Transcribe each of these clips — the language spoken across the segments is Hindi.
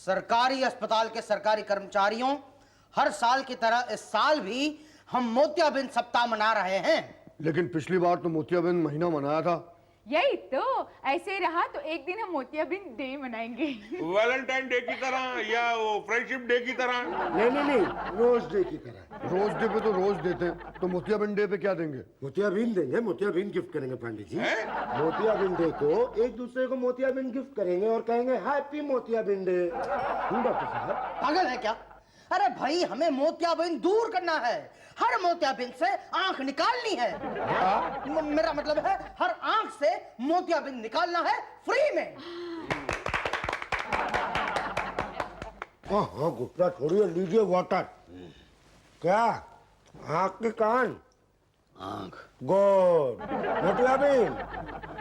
सरकारी अस्पताल के सरकारी कर्मचारियों, हर साल की तरह इस साल भी हम मोतियाबिंद सप्ताह मना रहे हैं। लेकिन पिछली बार तो मोतियाबिंद महीना मनाया था। यही तो, ऐसे ही रहा तो एक दिन हम मोतियाबिंद डे मनाएंगे। वैलेंटाइन डे की तरह या वो फ्रेंडशिप डे की तरह? नहीं, रोज डे की तरह। रोज डे पे तो रोज देते हैं, तो मोतियाबिंद डे पे क्या देंगे? मोतियाबिंद देंगे, मोतियाबिंद गिफ्ट करेंगे पंडित जी। मोतियाबिंद डे को एक दूसरे को मोतियाबिंद गिफ्ट करेंगे और कहेंगे हैप्पी मोतियाबिंद डे। डॉक्टर साहब पागल है क्या? अरे भाई, हमें मोतियाबिंद दूर करना है, हर मोतियाबिंद से आंख निकालनी है। मेरा मतलब है हर आंख से मोतियाबिंद निकालना है फ्री में। हाँ गुप्ता छोड़िए, लीजिए वाटर। क्या आंख के कान? आंख गुड। मोतियाबिंद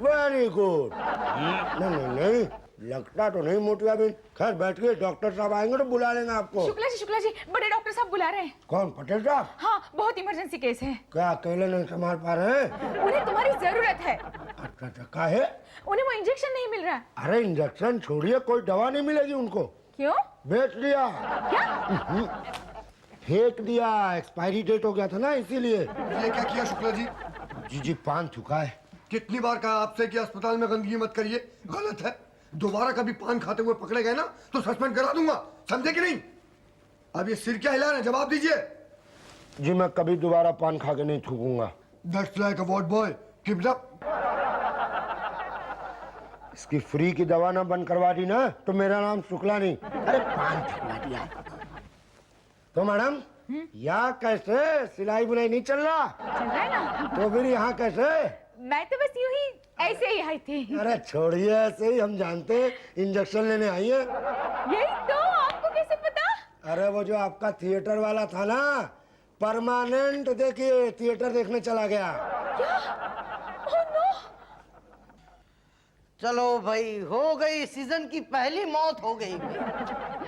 वेरी गुड। नहीं लगता तो नहीं मोतियाबिंद। खैर बैठिए, डॉक्टर साहब आएंगे तो बुला लेंगे आपको। शुक्ला जी, बड़े डॉक्टर साहब बुला रहे हैं। कौन, पटेल साहब? हाँ, बहुत इमरजेंसी केस है। क्या अकेले नहीं संभाल पा रहे हैं? उन्हें तुम्हारी जरूरत है। अच्छा क्या है? उन्हें वो इंजेक्शन नहीं मिल रहा। अरे इंजेक्शन छोड़िए, कोई दवा नहीं मिलेगी उनको। क्यों? बेच दिया। क्या? फेंक दिया, एक्सपायरी डेट हो गया था ना, इसीलिए। ये क्या किया शुक्ला जी? जी पान थूका है। कितनी बार कहा आपसे कि अस्पताल में गंदगी मत करिए, गलत है। दोबारा कभी पान खाते हुए पकड़े गए ना तो सस्पेंड करा दूंगा, समझे कि नहीं? अब ये सिर क्या हिला रहे हैं, जवाब दीजिए। जी मैं कभी दोबारा पान खा के नहीं थूकूंगा। That's like a what boy, keep it up। इसकी फ्री की दवा ना बंद करवा दी ना तो मेरा नाम शुक्ला नहीं। अरे पान फेंकना दिया। तो मैडम यहाँ कैसे सिलाई बुनाई नहीं चल रहा? चल रहा है ना। तो फिर यहाँ कैसे? मैं तो बस यूं ही ऐसे ही आई थी। अरे छोड़िए, ऐसे ही हम जानते हैं इंजेक्शन लेने आई है। यही तो, आपको कैसे पता? अरे वो जो आपका थिएटर वाला था ना, परमानेंट देखिए थिएटर देखने चला गया। क्या? Oh no. चलो भाई, हो गई सीजन की पहली मौत हो गई।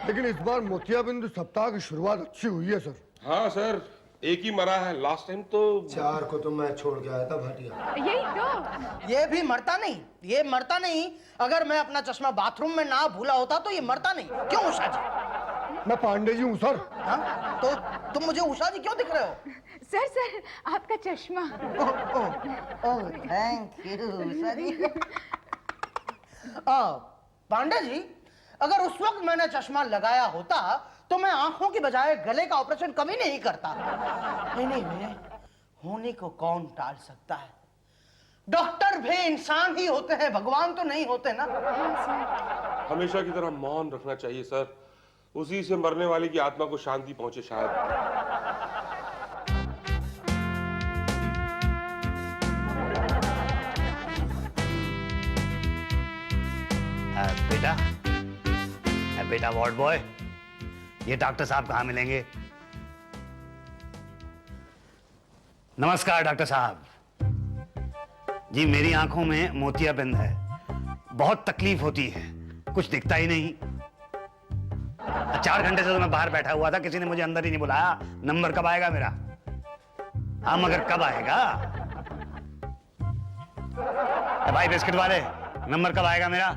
लेकिन इस बार मोतियाबिंद सप्ताह की शुरुआत अच्छी हुई है सर। हाँ सर, एक ही मरा है, लास्ट टाइम तो 4 को तो मैं छोड़ के आया था भाटिया। यही तो। ये भी मरता नहीं, ये मरता नहीं। अगर मैं अपना चश्मा बाथरूम में ना भूला होता तो ये मरता नहीं। क्यों उषा जी? मैं पांडे जी हूँ सर। हाँ? तो तुम मुझे उषा जी क्यों दिख रहे हो? सर आपका चश्मा। ओह थैंक यू उषा जी। पांडे जी, अगर उस वक्त मैंने चश्मा लगाया होता तो मैं आंखों की बजाय गले का ऑपरेशन कभी नहीं करता। नहीं, होने को कौन टाल सकता है? डॉक्टर भी इंसान ही होते हैं, भगवान तो नहीं होते ना। हमेशा की तरह मौन रखना चाहिए सर, उसी से मरने वाले की आत्मा को शांति पहुंचे शायद। बेटा वार्ड बॉय, ये डॉक्टर साहब कहाँ मिलेंगे? नमस्कार डॉक्टर साहब जी, मेरी आंखों में मोतियाबिंद है, बहुत तकलीफ होती है, कुछ दिखता ही नहीं। 4 घंटे से तो मैं बाहर बैठा हुआ था, किसी ने मुझे अंदर ही नहीं बुलाया। नंबर कब आएगा मेरा? हाँ मगर कब आएगा? भाई बिस्किट वाले, नंबर कब आएगा मेरा?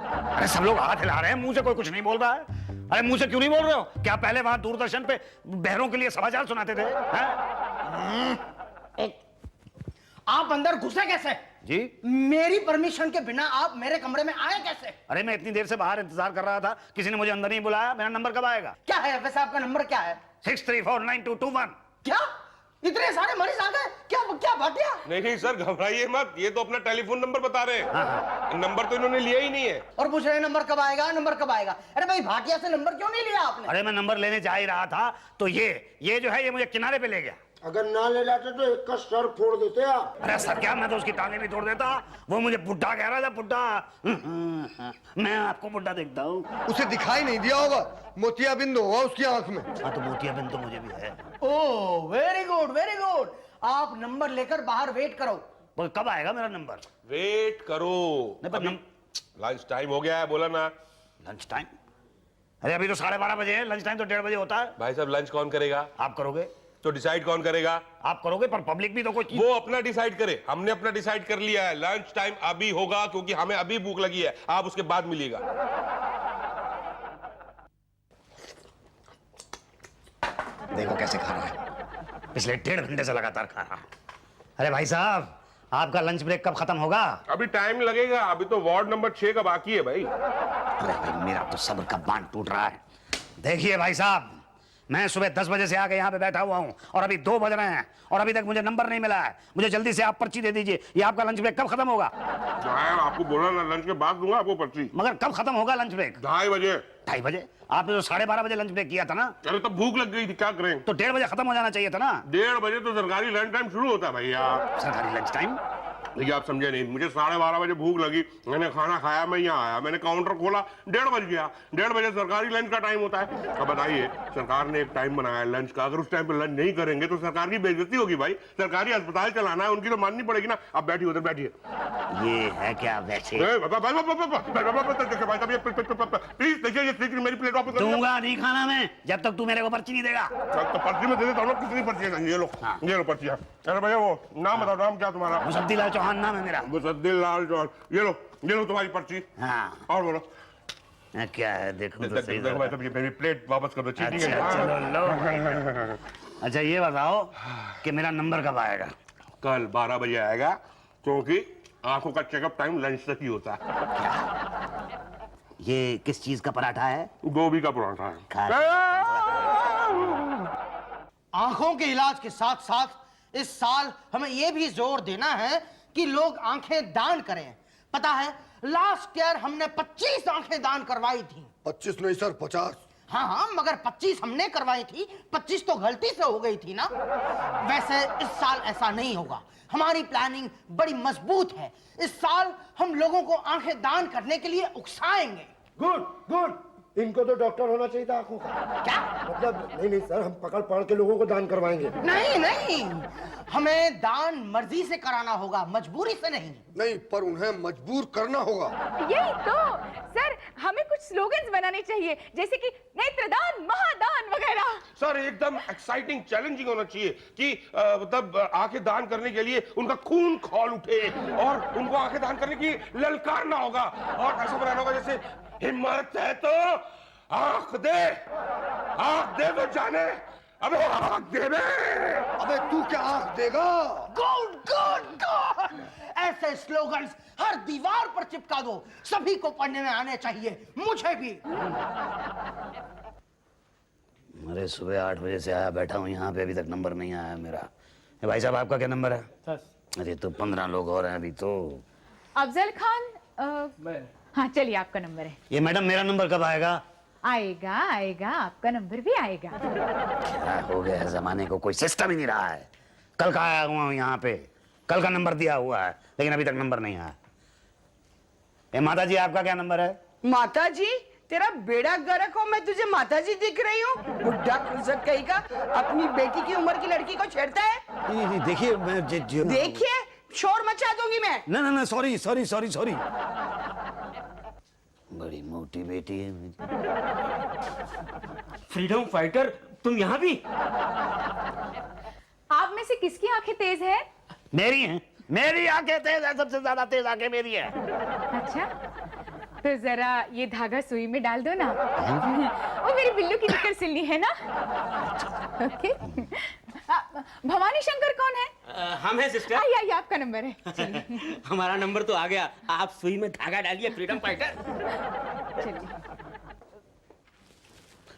अरे सब लोग हाथ हिला रहे हैं, मुंह से कोई कुछ नहीं बोल रहा है। अरे मुंह से क्यों नहीं बोल रहे हो? क्या पहले वहां दूरदर्शन पे बहरों के लिए समाचार सुनाते थे? आप अंदर घुसे कैसे? जी मेरी परमिशन के बिना आप मेरे कमरे में आए कैसे? अरे मैं इतनी देर से बाहर इंतजार कर रहा था, किसी ने मुझे अंदर नहीं बुलाया। मेरा नंबर कब आएगा? क्या है वैसे आपका नंबर? क्या है? 63492221। क्या इतने सारे मरीज आ गए? क्या भाटिया? नहीं सर, घबराइए मत, ये तो अपना टेलीफोन नंबर बता रहे हैं। नंबर तो इन्होंने लिया ही नहीं है और पूछ रहे नंबर कब आएगा, नंबर कब आएगा। अरे भाई, भाटिया से नंबर क्यों नहीं लिया आपने? अरे मैं नंबर लेने जा ही रहा था तो ये जो है ये मुझे किनारे पे ले गया। अगर ना ले जाते तो एक का सर फोड़ देते आप। अरे सर क्या, मैं तो उसकी टांगे भी तोड़ देता। वो मुझे बुड्ढा कह रहा था, बुड्ढा। मैं आपको बुड्ढा देखता हूँ। उसे दिखाई नहीं दिया होगा, मोतियाबिंद होगा उसकी आंख में। हाँ तो मोतियाबिंद तो मुझे भी है। Oh very good very good. आप नंबर लेकर बाहर वेट करो। बोल कब आएगा मेरा नंबर? वेट करो, नहीं पर लंच टाइम हो गया है, बोला ना। Lunch time? अरे अभी तो 12:30 बजे है, लंच टाइम तो 1:30 बजे होता है। भाई साहब लंच कौन करेगा? आप करोगे। तो डिसाइड कौन करेगा? आप करोगे, पर पब्लिक भी तो कोई चीज। वो अपना डिसाइड करे, हमने अपना डिसाइड कर लिया है। लंच टाइम अभी होगा क्योंकि हमें अभी भूख लगी है, आप उसके बाद मिलिएगा। देखो कैसे खा रहा है, पिछले 1.5 घंटे से लगातार खा रहा है। अरे भाई साहब, आपका लंच ब्रेक कब खत्म होगा? अभी टाइम लगेगा, अभी तो वार्ड नंबर 6 का बाकी है भाई। अरे भाई, मेरा तो सब्र का बांध टूट रहा है। देखिए भाई साहब, मैं सुबह 10 बजे से आके यहाँ पे बैठा हुआ हूँ और अभी 2 बज रहे हैं और अभी तक मुझे नंबर नहीं मिला है। मुझे जल्दी से आप पर्ची दे दीजिए। ये आपका लंच ब्रेक कब खत्म होगा? साहब आपको बोला ना, लंच के बाद दूंगा आपको पर्ची। मगर कब खत्म होगा लंच ब्रेक? 2:30 बजे। 2:30 बजे? आपने तो 12:30 बजे लंच ब्रेक किया था ना? अरे तो भूख लग गई थी, क्या करें? तो 1:30 बजे खत्म हो जाना चाहिए था ना? 1:30 बजे तो सरकारी लंच टाइम शुरू होता है भैया। सरकारी लंच टाइम? देखिए आप समझे नहीं, मुझे 12:30 बजे भूख लगी, मैंने खाना खाया, मैं यहाँ आया, मैंने काउंटर खोला, 1:30 बज गया। 1:30 बजे सरकारी लंच का टाइम होता है। अब बताइए, सरकार ने एक टाइम बनाया है लंच का, अगर उस टाइम पे लंच नहीं करेंगे तो सरकार की बेइज्जती होगी भाई। सरकारी अस्पताल चलाना है, उनकी तो माननी पड़ेगी ना। आप बैठिए उधर, बैठिए। ये है क्या वैसे? प्लीज देखिए, ये सीट मेरी प्लेट वापस कर दीजिए। दूंगा नहीं खाना मैं, जब तक तू मेरे को पर्ची नहीं देगा। तो पर्ची में दे देता हूँ ना, कितनी पर्ची है? ये लो, ये लो पर्ची है। अरे भैया वो नाम बताओ, नाम क्या तुम्हारा? मुसद्दीलाल चौहान नाम है मेरा। मुसद्दीलाल चौहान। ये लो तुम्हारी पर्ची। हाँ, और बोलो। क्या है? देखो तो सही देखो भाई, ये मेरी प्लेट वापस कर दो, चीटिंग है। अच्छा चलो लो। अच्छा ये बताओ कि मेरा नंबर कब आएगा? कल 12 बजे आएगा, क्योंकि आंखों का चेकअप टाइम लंच तक ही होता है। ये किस चीज का पराठा है? गोभी का पराठा है। आंखों के इलाज के साथ साथ इस साल हमें यह भी जोर देना है कि लोग आंखें दान करें। पता है, लास्ट ईयर हमने 25 आंखें दान करवाई थी। 25 नहीं सर, 50। हाँ हाँ, मगर 25 हमने करवाई थी, 25 तो गलती से हो गई थी ना। वैसे इस साल ऐसा नहीं होगा, हमारी प्लानिंग बड़ी मजबूत है। इस साल हम लोगों को आंखें दान करने के लिए उकसाएंगे। गुड गुड, इनको तो डॉक्टर होना चाहिए था आंखों का। क्या? मतलब नहीं सर, हम पकड़ पकड़ के लोगों को दान करवाएंगे। नहीं नहीं, हमें दान मर्जी से कराना होगा, मजबूरी से नहीं। नहीं, पर उन्हें मजबूर करना होगा। यही तो सर, हमें कुछ स्लोगन्स बनाने चाहिए, जैसे कि नेत्रदान, महादान वगैरह। सर एकदम एक्साइटिंग, चैलेंजिंग होना चाहिए कि मतलब आंखें दान करने के लिए उनका खून खौल उठे और उनको आंखें दान करने की ललकारना होगा। और ऐसा बनाना होगा जैसे, हिम्मत है तो आंख दे तो जाने। अबे आंख दे बे। अबे तू क्या आंख देगा? गुड गुड गुड, ऐसे स्लोगन्स हर दीवार पर चिपका दो, सभी को पढ़ने में आने चाहिए, मुझे भी। अरे सुबह 8 बजे से आया बैठा हूँ यहाँ पे, अभी तक नंबर नहीं आया मेरा। भाई साहब आपका क्या नंबर है? 10। अरे तो 15 लोग और हैं अभी तो। अफजल खान, हाँ चलिए, आपका नंबर है। ये मैडम, मेरा नंबर कब आएगा? आएगा आएगा, आपका नंबर भी आएगा। क्या हो गया है जमाने को, कोई सिस्टम ही नहीं रहा है। कल का आया हुआ हूँ यहाँ पे, कल का नंबर दिया हुआ है, लेकिन अभी तक नंबर नहीं आया। माता जी आपका क्या नंबर है? माता जी, तेरा बेड़ा गर्क हो, मैं तुझे माता जी दिख रही हूँ? बुढ़ा खुजत कहीं का अपनी बेटी की उम्र की लड़की को छेड़ता है। देखिए मैं देखिए, शोर मचा दूंगी मैं। ना सॉरी सॉरी सॉरी सॉरी। बड़ी मोटी बेटी है मेरी। फ्रीडम फाइटर, तुम यहाँ भी? आप में से किसकी आंखें तेज है? मेरी हैं, मेरी आंखें तेज है, सबसे ज्यादा तेज आंखें मेरी है। अच्छा, तो जरा ये धागा सुई में डाल दो ना। वो मेरी बिल्लू की निकर सिलनी है ना। ओके। भवानी शंकर कौन है? हम हैं सिस्टर। आइए आइए, आपका नंबर है। चलिए हमारा नंबर तो आ गया, आप सुई में धागा डालिए फ्रीडम फाइटर। चलिए।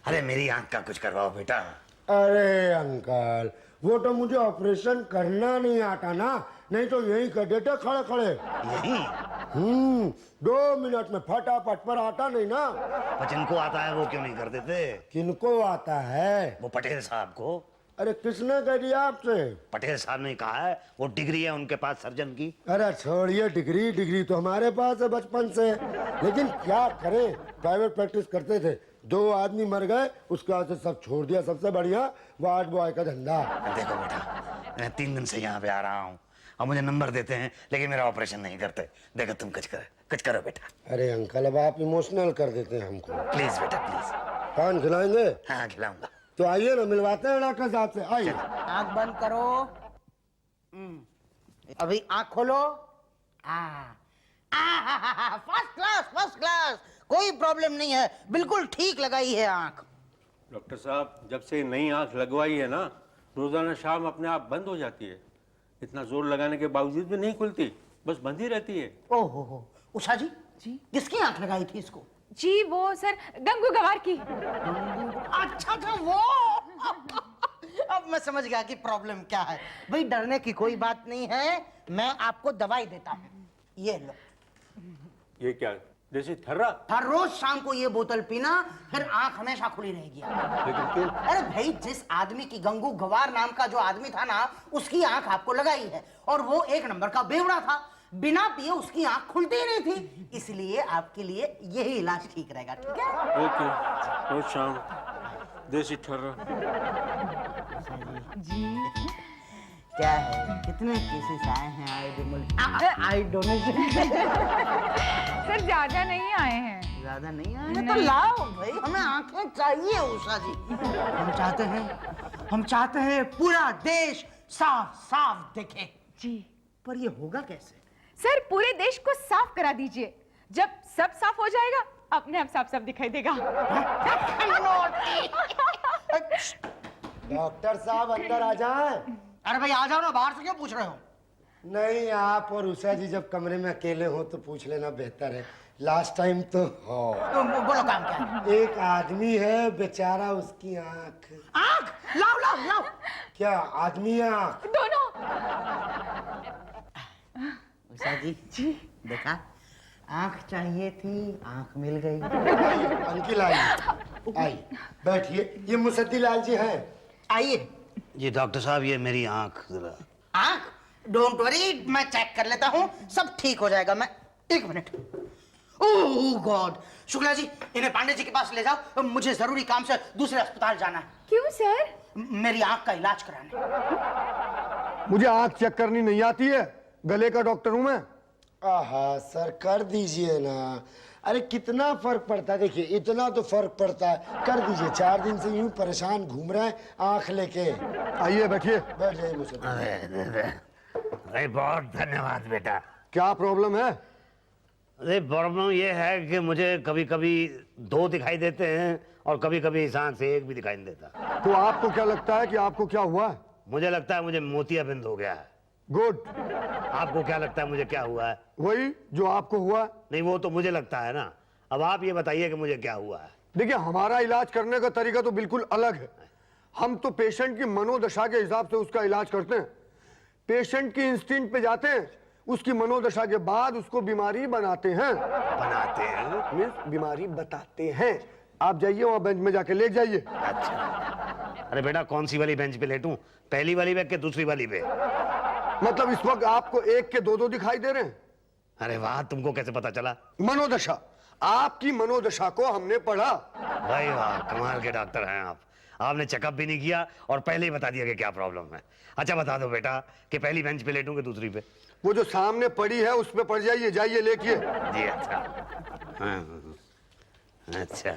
अरे मेरी आंख का कुछ करवाओ बेटा। अरे अंकल, वो तो मुझे ऑपरेशन करना नहीं आता ना, नहीं तो यही कर देते खड़े खड़े। यही 2 मिनट में फटाफट, पर आता नहीं ना। पर जिनको आता है वो क्यों नहीं कर देते? किनको आता है? वो पटेल साहब को। अरे किसने कह दिया आपसे? पटेल साहब ने कहा है, वो डिग्री है उनके पास सर्जन की। अरे छोड़िए, डिग्री तो हमारे पास है बचपन से, लेकिन क्या करें, प्राइवेट प्रैक्टिस करते थे, 2 आदमी मर गए, उसके बाद से सब छोड़ दिया। सबसे बढ़िया वार्ड बॉय का धंधा। देखो बेटा, मैं 3 दिन से यहाँ पे आ रहा हूँ और मुझे नंबर देते हैं, लेकिन मेरा ऑपरेशन नहीं करते। देखो तुम कुछ करो बेटा। अरे अंकल, अब आप इमोशनल कर देते हैं हमको। प्लीज बेटा प्लीज। पान खिलाएंगे? हाँ खिलाऊंगा। तो आइए ना, मिलवाते हैं डॉक्टर साहब से। आइए। आंख बंद करो। अभी आंख खोलो। फर्स्ट क्लास, कोई प्रॉब्लम नहीं है, बिल्कुल ठीक लगाई है आंख। डॉक्टर साहब, जब से नई आंख लगवाई है ना, रोजाना शाम अपने आप बंद हो जाती है। इतना जोर लगाने के बावजूद भी नहीं खुलती, बस बंद ही रहती है। ओहो हो, उषा जी किसकी आंख लगाई थी इसको? जी वो सर गंगू गवार की। अच्छा था वो। अब मैं समझ गया कि प्रॉब्लम क्या है। भाई डरने की कोई बात नहीं है, मैं आपको दवाई देता हूँ, ये लो। ये क्या, जैसे थर्रा? हर रोज शाम को ये बोतल पीना, फिर आंख हमेशा खुली रहेगी। लेकिन क्यों? अरे भाई, जिस आदमी की गंगू गवार नाम का जो आदमी था ना, उसकी आंख आपको लगाई है और वो एक नंबर का बेवड़ा था। बिना पिए उसकी आंख खुलती ही नहीं थी, इसलिए आपके लिए यही इलाज ठीक रहेगा। ठीक है? ओके, रोज शाम देसी थर्रा। क्या है, कितने केसेस आए हैं आई डोनेशन? सर ज्यादा नहीं आए हैं। ज्यादा नहीं आए हैं तो लाओ भाई, हमें आंखें चाहिए उषा जी। हम चाहते हैं पूरा देश साफ साफ दिखे। जी पर ये होगा कैसे? सर पूरे देश को साफ करा दीजिए, जब सब साफ हो जाएगा अपने आप साफ साफ दिखाई देगा। डॉक्टर साहब अंदर आ जाएं। अरे भाई आ जाओ ना, बाहर से क्यों पूछ रहे हो? नहीं, आप और उषा जी जब कमरे में अकेले हो तो पूछ लेना बेहतर है। लास्ट टाइम तो हो। बोलो काम क्या है? एक आदमी है बेचारा, उसकी आंख। आंख लाओ लाओ लाओ। क्या आदमी है आंख? दोनों। उषा जी देखा, आंख चाहिए थी, आंख मिल गई। अंकिल आइए, आइए बैठिए। ये मुसद्दी लाल जी हैं। आइए। जी डॉक्टर साहब, ये मेरी आंख जरा। आंख? डोंट वरी, मैं चेक कर लेता हूँ, सब ठीक हो जाएगा। मैं एक मिनट। ओह गॉड, शुक्ला जी इन्हें पांडे जी के पास ले जाओ, मुझे जरूरी काम से दूसरे अस्पताल जाना है। क्यों सर? मेरी आंख का इलाज कराने। मुझे आंख चेक करनी नहीं आती है, गले का डॉक्टर हूं मैं। आहा सर, कर दीजिए ना। अरे कितना फर्क पड़ता है, देखिए इतना तो फर्क पड़ता है। कर दीजिए, 4 दिन से यूं परेशान घूम रहे हैं आंख लेके। आइए बैठिए। बैठ जाइए मुझसे। अरे बहुत धन्यवाद बेटा। क्या प्रॉब्लम है? अरे प्रॉब्लम ये है कि मुझे कभी कभी 2 दिखाई देते हैं और कभी कभी इस आंख से 1 भी दिखाई नहीं देता। तो आपको क्या लगता है कि आपको क्या हुआ है? मुझे लगता है मुझे मोतियाबिंद हो गया है। गुड। आपको क्या लगता है मुझे क्या हुआ है? वही जो आपको हुआ है। नहीं, वो तो मुझे लगता है ना। अब आप ये बताइए कि मुझे क्या हुआ है। देखिए, हमारा इलाज करने का तरीका तो बिल्कुल अलग है। हम तो पेशेंट की मनोदशा के हिसाब से उसका इलाज करते हैं। पेशेंट की इंस्टिंक्ट पे जाते हैं, उसकी मनोदशा के बाद उसको बीमारी बनाते हैं। बनाते हैं? मीन्स बीमारी बताते हैं। आप जाइए वहां बेंच में जाके लेट जाइए। अच्छा। अरे बेटा, कौन सी वाली बेंच पे लेटूं? पहली वाली पे कि दूसरी वाली पे? मतलब इस वक्त आपको 1 के 2 दिखाई दे रहे हैं? अरे वाह, तुमको कैसे पता चला? मनोदशा, आपकी मनोदशा को हमने पढ़ा। भाई वाह, कमाल के डॉक्टर हैं आप। आपने चेकअप भी नहीं किया और पहले ही बता दिया कि क्या प्रॉब्लम है। अच्छा बता दो बेटा कि पहली बेंच पे लेटूं कि दूसरी पे? वो जो सामने पड़ी है उस पे पड़ जाइए। जाइए लेटिए। जी अच्छा। हाँ, अच्छा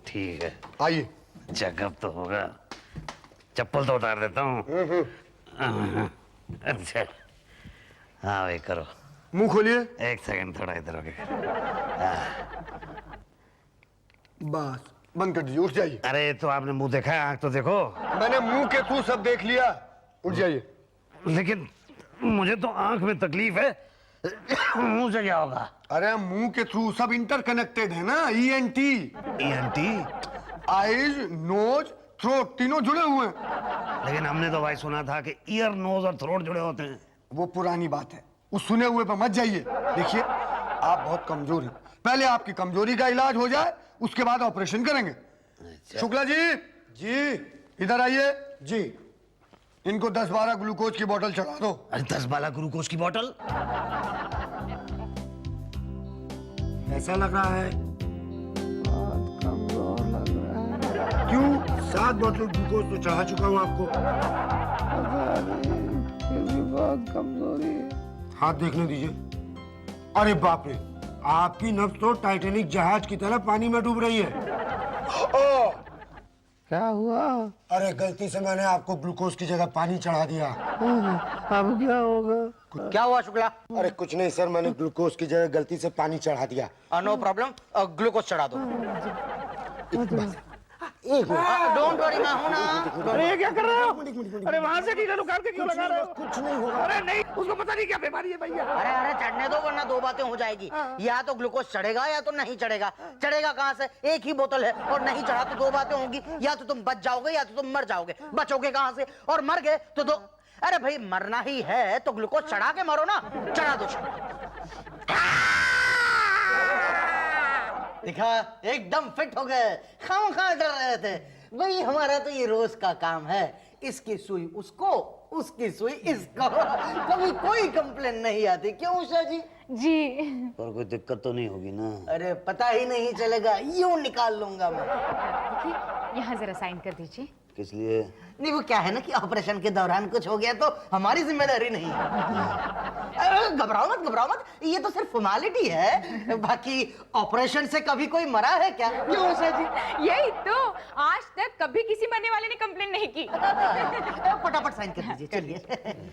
ठीक है। आइए। चेकअप तो होगा, चप्पल तो उतार देता हूँ। अच्छा हाँ भाई करो। मुंह खोलिए। 1 सेकंड, थोड़ा इधर हो गया। बस बंद कर दीजिए, उठ जाइए। अरे तो आपने मुंह देखा है, आंख तो देखो। मैंने मुंह के थ्रू सब देख लिया। उठ जाइए। लेकिन मुझे तो आंख में तकलीफ है, मुंह से क्या होगा? अरे मुंह के थ्रू सब इंटरकनेक्टेड है ना। ENT, आईज, नोज, थ्रोट तीनों जुड़े हुए हैं। लेकिन हमने तो भाई सुना था कि ईयर, नोज और थ्रोट जुड़े होते हैं। वो पुरानी बात है, उस सुने हुए पे मत जाइए। देखिए, आप बहुत कमजोर हैं। पहले आपकी कमजोरी का इलाज हो जाए, उसके बाद ऑपरेशन करेंगे। अच्छा। शुक्ला जी, इधर आइए जी। इनको 10-12 ग्लूकोज की बोतल चढ़ा दो। अरे 10-12 ग्लूकोज की बोतल? ऐसा लग रहा है क्यों? 7 बोतल ग्लूकोज तो चढ़ा चुका हूँ आपको। बहुत कमजोरी है। हाथ देखने दीजिए। अरे बाप रे, आपकी नब्ज तो टाइटैनिक जहाज की तरह पानी में डूब रही है। क्या हुआ? अरे गलती से मैंने आपको ग्लूकोज की जगह पानी चढ़ा दिया। अब क्या होगा? क्या हुआ शुक्ला? अरे कुछ नहीं सर, मैंने ग्लूकोज की जगह गलती से पानी चढ़ा दिया। नो प्रॉब्लम, ग्लूकोज चढ़ा दो। एक मिनट डोंट वरी, मैं हूं ना। अरे ये क्या कर रहे हो? एक मिनट। अरे वहां से नीडल उखाड़ के क्यों लगा रहे हो? कुछ नहीं होगा। अरे नहीं, उसको पता नहीं क्या बीमारी है भैया। अरे अरे चढ़ने दो, वरना दो बातें हो जाएगी। या तो ग्लूकोज चढ़ेगा या तो नहीं चढ़ेगा। चढ़ेगा कहाँ से? एक ही बोतल है, और नहीं चढ़ा तो दो बातें होंगी। या तो तुम बच जाओगे या तो तुम मर जाओगे। बचोगे कहाँ से? और मर गए तो दो। अरे भाई मरना ही है तो ग्लूकोज चढ़ा के मरो ना। चढ़ा दो। दिखा, एकदम फिट हो गए। खामखा डर रहे थे भाई। हमारा तो ये रोज का काम है। इसकी सुई उसको, उसकी सुई इसको। कभी कोई कंप्लेन नहीं आती। क्यों उषा जी? जी। और कोई दिक्कत तो नहीं होगी ना? अरे पता ही नहीं चलेगा, यूं निकाल लूंगा मैं। देखिए, यहाँ जरा साइन कर दीजिए। किस लिए? नहीं, वो क्या है ना कि ऑपरेशन के दौरान कुछ हो गया तो हमारी जिम्मेदारी नहीं है। अरे घबराओ मत, ये तो सिर्फ फॉर्मेलिटी है। बाकी ऑपरेशन से कभी कोई मरा है क्या? क्यों उषा जी? यही तो, आज तक कभी किसी मरने वाले ने कंप्लेन नहीं की। फटाफट साइन कर दीजिए, चलिए।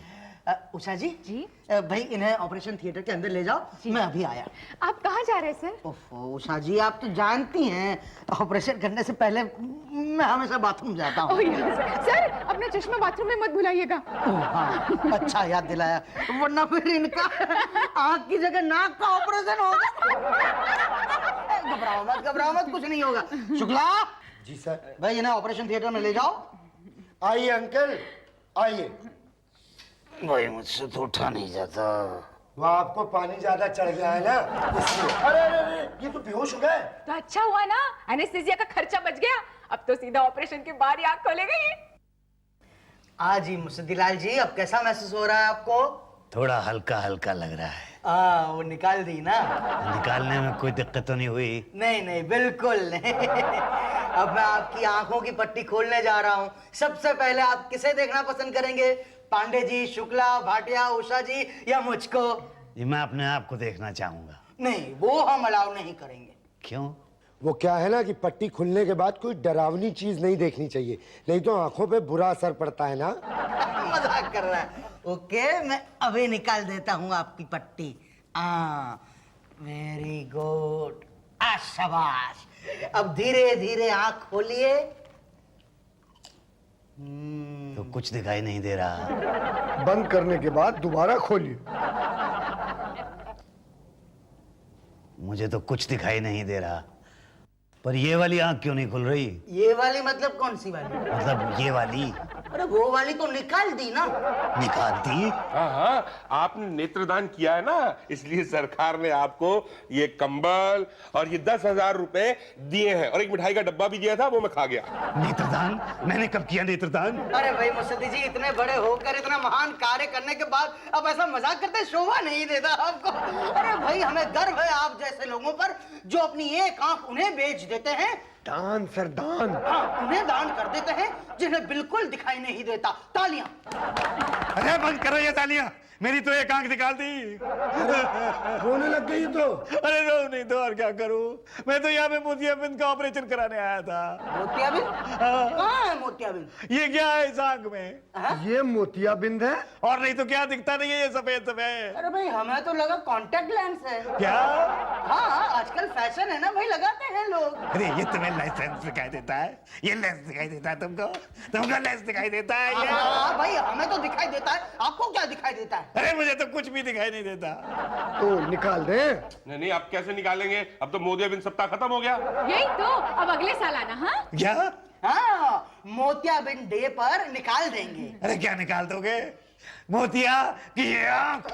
उषा जी, जी? भाई इन्हें ऑपरेशन थिएटर के अंदर ले जाओ। मैं अभी आया। आप कहाँ जा रहे हैं सर? ओफो उषा जी, आप तो जानती हैं ऑपरेशन करने से पहले मैं हमेशा बाथरूम जाता हूँ। Oh yes. सर अपना चश्मा बाथरूम में मत भुलाइएगा। हाँ, अच्छा याद दिलाया, वरना फिर इनका आँख की जगह नाक का ऑपरेशन होगा। घबराओ मत, कुछ नहीं होगा। शुक्ला जी सर। भाई इन्हें ऑपरेशन थिएटर में ले जाओ। आइए अंकल, आइए। भाई मुझसे तो उठा नहीं जाता। वो आपको पानी ज्यादा चढ़ गया है ना, इसलिए। अरे अरे अरे, ये तो बेहोश हो गए। तो अच्छा हुआ ना, एनेस्थीसिया का खर्चा बच गया। अब तो सीधा ऑपरेशन के बाद ही आँख खोलेगा ये। हाँ जी मुसद्दीलाल जी, अब कैसा महसूस हो रहा है आपको? थोड़ा हल्का हल्का लग रहा है। वो निकाल दी ना? निकालने में कोई दिक्कत तो नहीं हुई? नहीं बिल्कुल नहीं। अब मैं आपकी आंखों की पट्टी खोलने जा रहा हूँ। सबसे पहले आप किसे देखना पसंद करेंगे? पांडे जी, शुक्ला, भाटिया, उषा जी या मुझको? ये मैं अपने आप को देखना चाहूंगा। नहीं, वो हम अलाउ नहीं करेंगे। क्यों? वो क्या है ना कि पट्टी खुलने के बाद कोई डरावनी चीज नहीं देखनी चाहिए, नहीं तो आंखों पे बुरा असर पड़ता है ना। मजाक कर रहा है। ओके, मैं अभी निकाल देता हूँ आपकी पट्टी। वेरी गुड, शाबाश। अब धीरे धीरे आंख खोलिए। तो कुछ दिखाई नहीं दे रहा। बंद करने के बाद दोबारा खोलिए। मुझे तो कुछ दिखाई नहीं दे रहा। पर ये वाली आंख क्यों नहीं खुल रही? ये वाली मतलब कौन सी वाली? मतलब ये वाली। अरे वो वाली तो निकाल दी ना। निकाल दी? हाँ, आपने नेत्रदान किया है ना, इसलिए सरकार ने आपको ये कंबल और ये 10,000 रुपए दिए हैं, और एक मिठाई का डब्बा भी दिया था, वो मैं खा गया। नेत्रदान? मैंने कब किया नेत्रदान? अरे भाई मुसद्दी जी, इतने बड़े होकर इतना महान कार्य करने के बाद अब ऐसा मजाक करते शोभा नहीं देता आपको। अरे भाई हमें गर्व है आप जैसे लोगों पर, जो अपनी एक आंख उन्हें बेच देते हैं। दान सर, दान। हाँ, उन्हें दान कर देते हैं जिन्हें बिल्कुल दिखाई नहीं देता। तालियां। अरे बंद करो ये तालियां। मेरी तो एक आंख निकाल दी। रोने लग गई तो। अरे रो नहीं तो और क्या करूं? मैं तो यहाँ पे मोतियाबिंद का ऑपरेशन कराने आया था। मोतियाबिंद? कहाँ है मोतियाबिंद? ये क्या है इस आंख में? ये मोतियाबिंद है। और नहीं तो क्या दिखता नहीं है ये सफेद सफेद? अरे भाई हमें तो लगा कॉन्टेक्ट लेंस है। क्या? हाँ, आजकल फैशन है ना भाई, लगाते हैं लोग। अरे ये तुम्हें लेंस दिखाई देता है? ये लेंस दिखाई देता है तुमको? तुमको लेंस दिखाई देता है ये? हाँ भाई, हमें तो दिखाई देता है, आपको क्या दिखाई देता है? अरे मुझे तो कुछ भी दिखाई नहीं देता। तो निकाल दे। नहीं, आप कैसे निकालेंगे? अब तो मोतियाबिंद सप्ताह खत्म हो गया। यही तो, अब अगले साल आना। हाँ क्या? हाँ, मोतियाबिंद डे पर निकाल देंगे। अरे क्या निकाल दोगे? मोतिया की ये आंख?